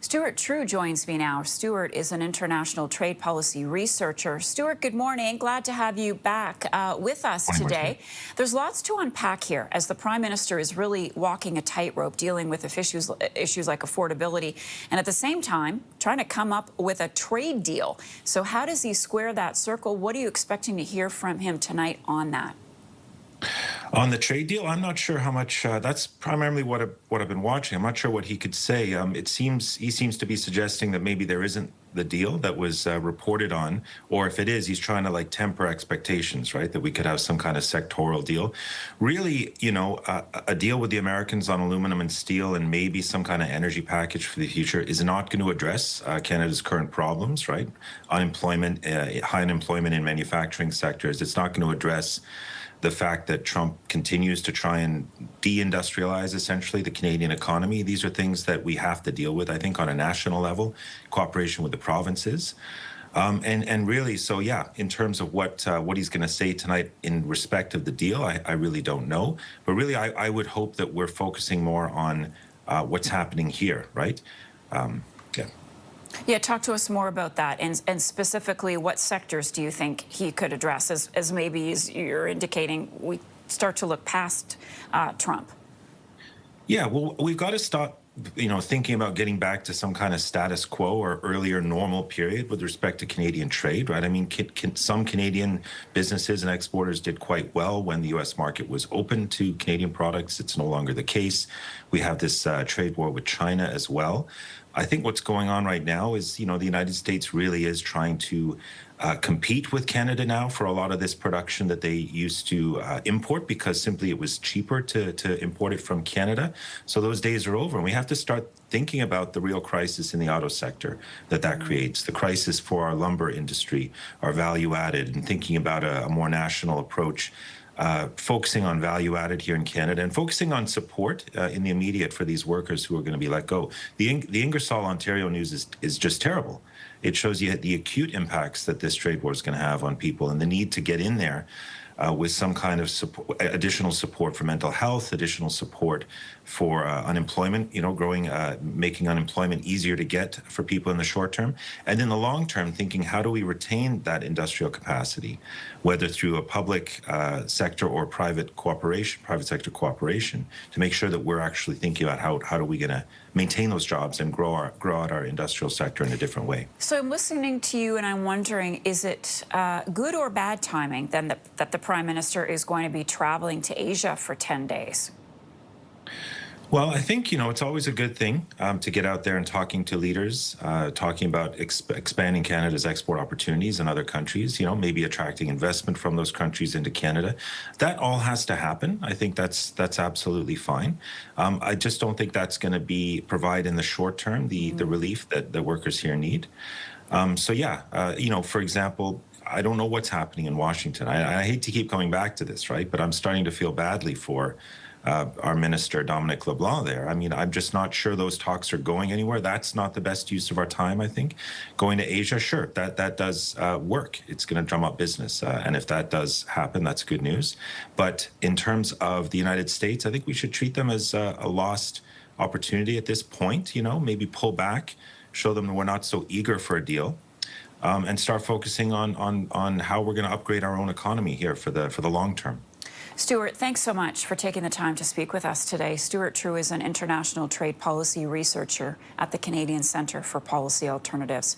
Stuart Trew joins me now. Stuart is an international trade policy researcher. Stuart, good morning. Glad to have you back with us today. There's lots to unpack here as the Prime Minister is really walking a tightrope, dealing with issues like affordability, and at the same time, trying to come up with a trade deal. So how does he square that circle? What are you expecting to hear from him tonight on that? On the trade deal, I'm not sure how much. That's primarily what I've been watching. I'm not sure what he could say. He seems to be suggesting that maybe there isn't the deal that was reported on, or if it is, he's trying to temper expectations, right? That we could have some kind of sectoral deal. Really, a deal with the Americans on aluminum and steel, and maybe some kind of energy package for the future, is not going to address Canada's current problems, right? Unemployment, high unemployment in manufacturing sectors. It's not going to address the fact that Trump continues to try and deindustrialize essentially the Canadian economy. These are things that we have to deal with, I think, on a national level, cooperation with the provinces. And really, so yeah, in terms of what he's going to say tonight in respect of the deal, I really don't know. But really, I would hope that we're focusing more on what's happening here, right? Yeah. Yeah, talk to us more about that, and specifically, what sectors do you think he could address, as maybe as you're indicating we start to look past Trump? Yeah, well, we've got to stop, thinking about getting back to some kind of status quo or earlier normal period with respect to Canadian trade, right? I mean, some Canadian businesses and exporters did quite well when the U.S. market was open to Canadian products. It's no longer the case. We have this trade war with China as well. I think what's going on right now is, the United States really is trying to compete with Canada now for a lot of this production that they used to import, because simply it was cheaper to import it from Canada. So those days are over, and we have to start thinking about the real crisis in the auto sector that creates, the crisis for our lumber industry, our value added, and thinking about a more national approach. Focusing on value added here in Canada and focusing on support in the immediate for these workers who are going to be let go. The Ingersoll, Ontario news is just terrible. It shows you the acute impacts that this trade war is going to have on people, and the need to get in there with some kind of support, additional support for mental health, additional support for unemployment, making unemployment easier to get for people in the short term. And in the long term, thinking, how do we retain that industrial capacity, whether through a public sector or private sector cooperation, to make sure that we're actually thinking about how are we going to maintain those jobs and grow out our industrial sector in a different way. So I'm listening to you, and I'm wondering, is it good or bad timing then that the Prime Minister is going to be traveling to Asia for 10 days? Well, I think, it's always a good thing to get out there and talking to leaders, talking about expanding Canada's export opportunities in other countries, maybe attracting investment from those countries into Canada. That all has to happen. I think that's absolutely fine. I just don't think that's going to provide in the short term the relief that the workers here need. So yeah, for example, I don't know what's happening in Washington. I hate to keep coming back to this, right? But I'm starting to feel badly for our minister, Dominic LeBlanc, there. I mean, I'm just not sure those talks are going anywhere. That's not the best use of our time, I think. Going to Asia, sure, that does work. It's going to drum up business. And if that does happen, that's good news. But in terms of the United States, I think we should treat them as a lost opportunity at this point, maybe pull back, show them that we're not so eager for a deal. And start focusing on how we're going to upgrade our own economy here for the long term. Stuart, thanks so much for taking the time to speak with us today. Stuart Trew is an international trade policy researcher at the Canadian Centre for Policy Alternatives.